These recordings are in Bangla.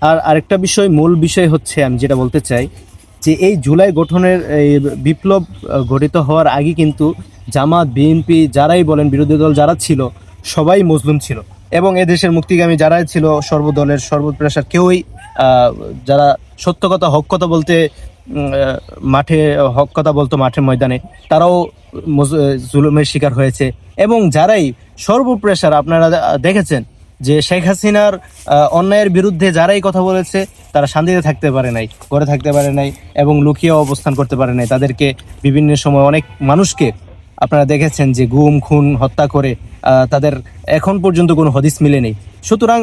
আর আরেকটা বিষয়, মূল বিষয় হচ্ছে আমি যেটা বলতে চাই যে এই জুলাই গঠনের এই বিপ্লব গঠিত হওয়ার আগে কিন্তু জামাত, বিএনপি যারাই বলেন, বিরোধী দল যারা ছিল সবাই মজলুম ছিল। এবং এদেশের মুক্তিগামী যারাই ছিল সর্বদলের সর্বপ্রেশার কেউই যারা সত্য কথা হক কথা বলতে মাঠে হক কথা বলতো মাঠের ময়দানে, তারাও জুলুমের শিকার হয়েছে। এবং যারাই সর্বপ্রেশার, আপনারা দেখেছেন যে শেখ হাসিনার অন্যায়ের বিরুদ্ধে যারাই কথা বলেছে তারা শান্তিতে থাকতে পারে নাই, ঘরে থাকতে পারে নাই এবং লুকিয়ে অবস্থান করতে পারে নাই। তাদেরকে বিভিন্ন সময় অনেক মানুষকে আপনারা দেখেছেন যে গুম খুন হত্যা করে তাদের এখন পর্যন্ত কোনো হদিস মিলে নেই। সুতরাং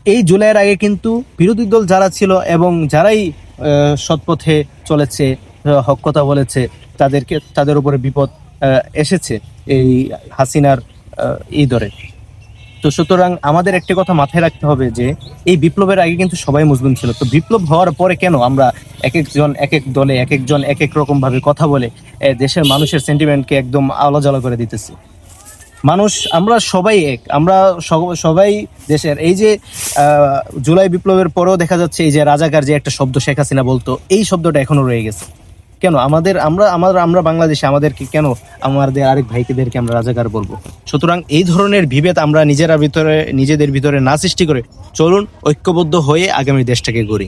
এই জুলাইয়ের আগে কিন্তু বিরোধী দল যারা ছিল এবং যারাই সৎপথে চলেছে, হক কথা বলেছে, তাদের উপরে বিপদ এসেছে এই হাসিনার এই দরে। তো সুতরাং আমাদের একটি কথা মাথায় রাখতে হবে যে এই বিপ্লবের আগে কিন্তু সবাই মুসলিম ছিল। তো বিপ্লব হওয়ার পরে কেন আমরা এক একজন এক এক দলে, এক একজন এক এক রকম ভাবে কথা বলে দেশের মানুষের সেন্টিমেন্টকে একদম আলাদা করে দিতেছি? মানুষ আমরা সবাই এক, আমরা সবাই দেশের। এই যে জুলাই বিপ্লবের পরেও দেখা যাচ্ছে এই যে রাজাকার যে একটা শব্দ শেখ হাসিনা বলতো, এই শব্দটা এখনো রয়ে গেছে। কেন আমরা বাংলাদেশে আমাদেরকে কেন আমাদের আরেক ভাইদেরকে আমরা রাজাকার বলবো? সুতরাং এই ধরনের বিভেদ আমরা নিজেদের ভিতরে না সৃষ্টি করে চলুন ঐক্যবদ্ধ হয়ে আগামী দেশটাকে গড়ি।